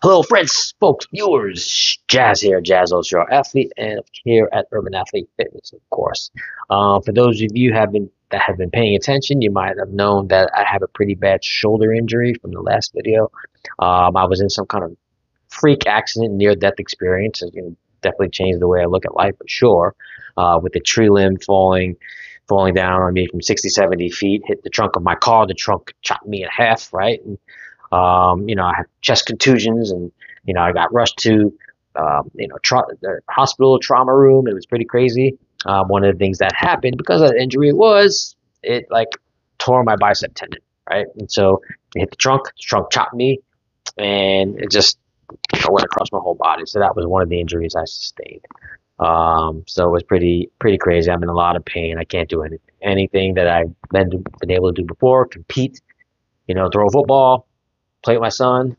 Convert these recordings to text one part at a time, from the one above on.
Hello, friends, folks, viewers. Jazz here, Jazz Your athlete, and here at Urban Athlete Fitness, of course. For those of you that have been paying attention, you might have known that I have a pretty bad shoulder injury from the last video. I was in some kind of freak accident, near-death experience. Definitely changed the way I look at life for sure. With the tree limb falling down on me from 60, 70 feet, hit the trunk of my car. The trunk chopped me in half, right? I had chest contusions, and I got rushed to the hospital trauma room. It was pretty crazy. One of the things that happened because of the injury was it like tore my bicep tendon, right? And so it hit the trunk chopped me, and it just went across my whole body. So that was one of the injuries I sustained. So it was pretty crazy. I'm in a lot of pain. I can't do anything that I've been able to do before. Compete, throw a football, play with my son,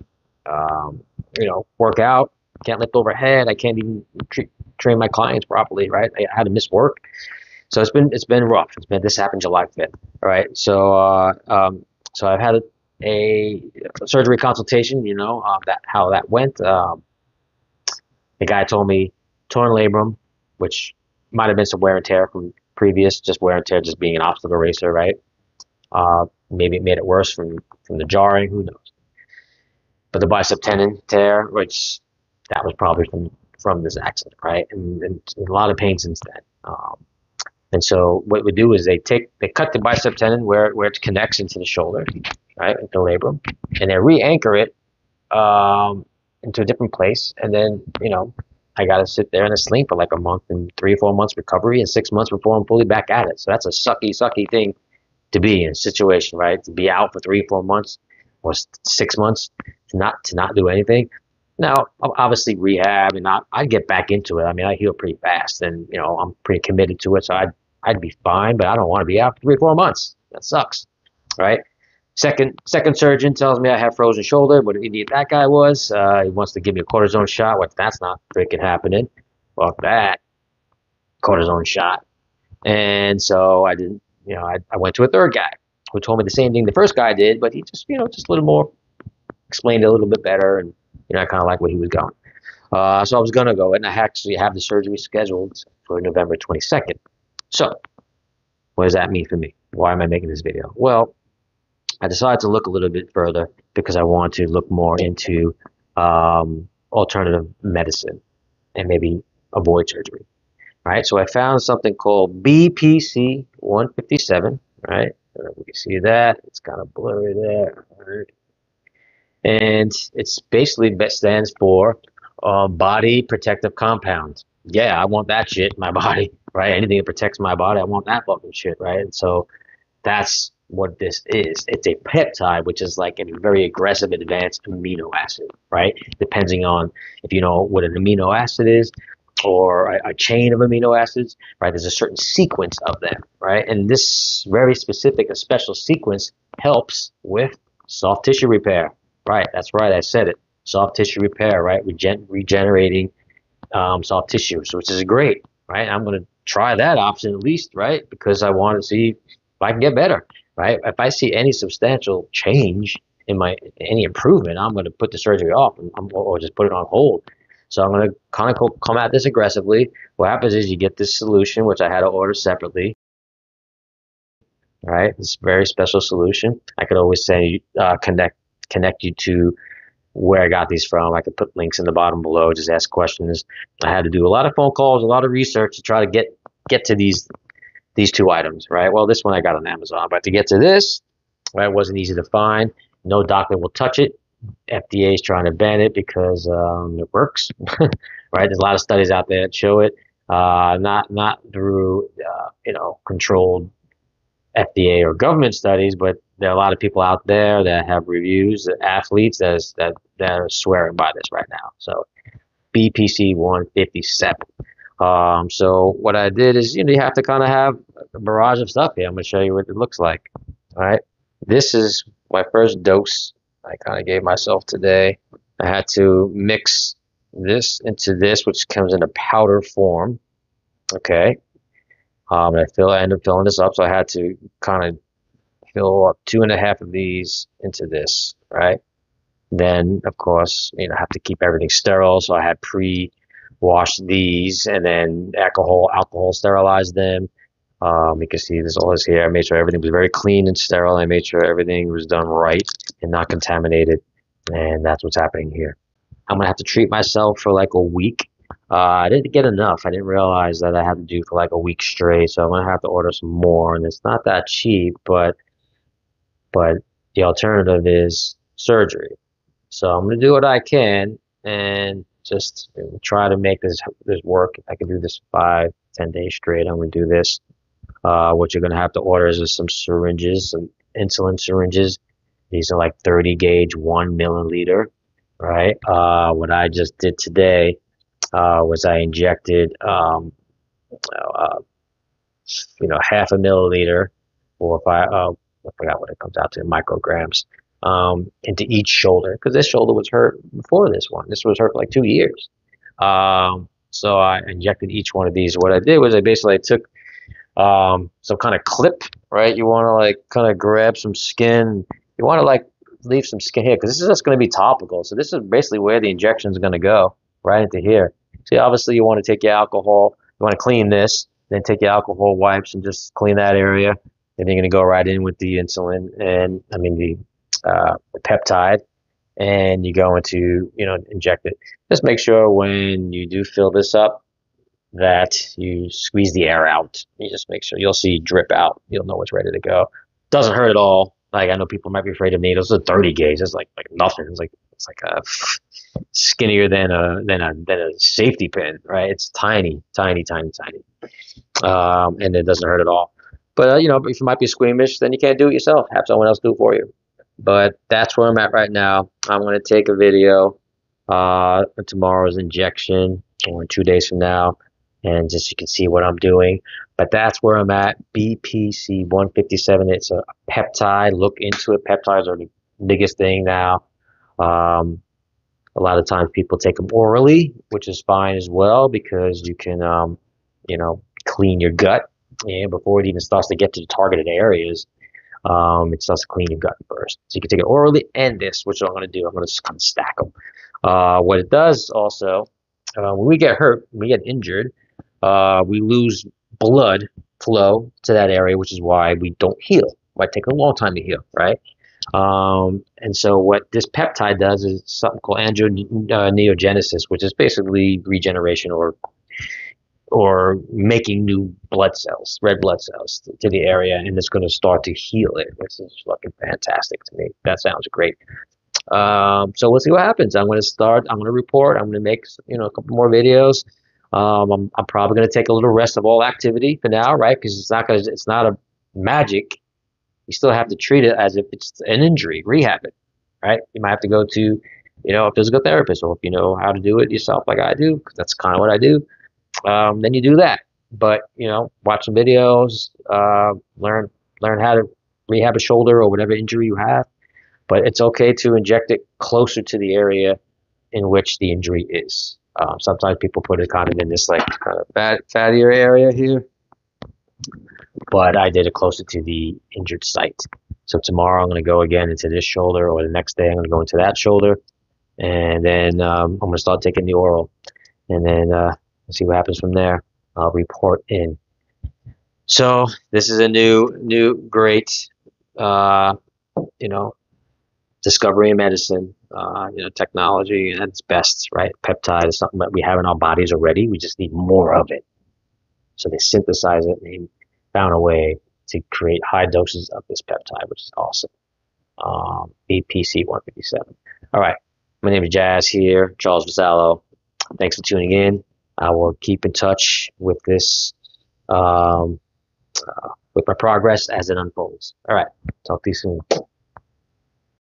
work out. Can't lift overhead. I can't even train my clients properly, right? I had to miss work. So it's been rough. This happened July 5th. All right. So I've had a surgery consultation. How that went. The guy told me torn labrum, which might have been some wear and tear from previous, just wear and tear, just being an obstacle racer, right? Maybe it made it worse from the jarring. Who knows? But the bicep tendon tear, which that was probably from this accident, right? And a lot of pain since then. And so what we do is they cut the bicep tendon where it connects into the shoulder, right, the labrum, and they re-anchor it into a different place. And then I got to sit there in a sling for like a month, and 3 or 4 months recovery, and 6 months before I'm fully back at it. So that's a sucky thing to be in a situation, right? To be out for 3 or 4 months or 6 months to not do anything. Now, obviously rehab, and I'd get back into it. I mean, I heal pretty fast, and I'm pretty committed to it, so I'd be fine. But I don't want to be out for 3 or 4 months. That sucks, right? Second surgeon tells me I have frozen shoulder. What an idiot that guy was. He wants to give me a cortisone shot, which that's not freaking happening. Fuck that cortisone shot. And so I didn't. I went to a third guy who told me the same thing the first guy did, but he just a little more explained it a little bit better, and I kind of like where he was going. So I was gonna go, and I actually have the surgery scheduled for November 22nd. So what does that mean for me? Why am I making this video? Well, I decided to look a little bit further because I want to look more into alternative medicine and maybe avoid surgery. Right, so I found something called BPC 157. Right, we can see that it's kind of blurry there. Right. And it's basically stands for body protective compound. Yeah, I want that shit in my body, right? Anything that protects my body, I want that fucking shit, right? And so that's what this is. It's a peptide, which is like a very aggressive advanced amino acid, right? Depending on if you know what an amino acid is, or a chain of amino acids, right? There's a certain sequence of them, right? And this very specific, a special sequence helps with soft tissue repair. Right, that's right, I said it. Soft tissue repair, right? Regenerating soft tissue, so which is great, right? I'm going to try that option at least, right? Because I want to see if I can get better, right? If I see any substantial change in any improvement, I'm going to put the surgery off or just put it on hold. So I'm going to kind of come at this aggressively. What happens is you get this solution, which I had to order separately. Right, this very special solution. I could always say connect you to where I got these from. I could put links in the bottom below. Just ask questions. I had to do a lot of phone calls, a lot of research to try to get to these two items. Right. Well, this one I got on Amazon, but to get to this, right, it wasn't easy to find. No doctor will touch it. FDA is trying to ban it because it works. Right. There's a lot of studies out there that show it. Not through controlled FDA or government studies, but there are a lot of people out there that have reviews, athletes that are swearing by this right now. So BPC 157. So what I did is, you have to kind of have a barrage of stuff here. I'm going to show you what it looks like. All right. This is my first dose I kind of gave myself today. I had to mix this into this, which comes in a powder form. Okay. I ended up filling this up, so I had to kind of fill up 2.5 of these into this, right? Then, of course, have to keep everything sterile. So I had pre-washed these and then alcohol sterilized them. You can see there's all this here. I made sure everything was very clean and sterile. I made sure everything was done right and not contaminated. And that's what's happening here. I'm gonna have to treat myself for like a week. I didn't get enough. I didn't realize that I had to do for like a week straight. So I'm gonna have to order some more. And it's not that cheap, but the alternative is surgery. So I'm gonna do what I can and just try to make this work. If I can do this 5, 10 days straight, I'm gonna do this. What you're gonna have to order is some syringes, some insulin syringes. These are like 30 gauge, 1 milliliter, right? What I just did today was I injected, uh, half a milliliter, or if I forgot what it comes out to, micrograms, into each shoulder, because this shoulder was hurt before this one. This was hurt for like 2 years. So I injected each one of these. What I did was I basically took some kind of clip, right? You want to like kind of grab some skin. You want to like leave some skin here because this is just going to be topical. So this is basically where the injection is going to go, right into here. See, obviously you want to take your alcohol, you want to clean this, then take your alcohol wipes and just clean that area. Then you're going to go right in with the insulin and the peptide, and you're going to inject it. Just make sure when you do fill this up that you squeeze the air out. You just make sure you'll see drip out. You'll know it's ready to go. Doesn't hurt at all. Like I know people might be afraid of needles. It's a 30 gauge. It's like nothing. It's like a skinnier than a safety pin, right? It's tiny, tiny, tiny, tiny, and it doesn't hurt at all. But if you might be squeamish, then you can't do it yourself. Have someone else do it for you. But that's where I'm at right now. I'm going to take a video for tomorrow's injection, or 2 days from now, and just you can see what I'm doing. But that's where I'm at. BPC 157. It's a peptide. Look into it. Peptides are the biggest thing now. A lot of times people take them orally, which is fine as well because you can, clean your gut. And before it even starts to get to the targeted areas, it starts to clean your gut first. So you can take it orally and this, which I'm going to do. I'm going to just kind of stack them. What it does also, when we get hurt, when we get injured, we lose blood flow to that area, which is why we don't heal. It might take a long time to heal, right? And so what this peptide does is something called angiogenesis, which is basically regeneration or making new blood cells, red blood cells to the area, and it's going to start to heal it. This is fucking fantastic to me. That sounds great. So we'll see what happens. I'm going to report. I'm going to make a couple more videos. I'm probably going to take a little rest of all activity for now, right? Because it's not a magic. You still have to treat it as if it's an injury, rehab it, right? You might have to go to, a physical therapist, or if you know how to do it yourself, like I do, because that's kind of what I do. Then you do that. But watch some videos, learn how to rehab a shoulder or whatever injury you have. But it's okay to inject it closer to the area in which the injury is. Sometimes people put it kind of in this like kind of fattier area here, but I did it closer to the injured site. So tomorrow I'm going to go again into this shoulder, or the next day I'm going to go into that shoulder, and then I'm going to start taking the oral, and then see what happens from there. I'll report in. So this is a new great discovery in medicine, technology at its best, right? Peptide is something that we have in our bodies already. We just need more of it. So they synthesize it and found a way to create high doses of this peptide, which is awesome. BPC 157. All right. My name is Jazz here, Charles Vasallo. Thanks for tuning in. I will keep in touch with this, with my progress as it unfolds. All right. Talk to you soon.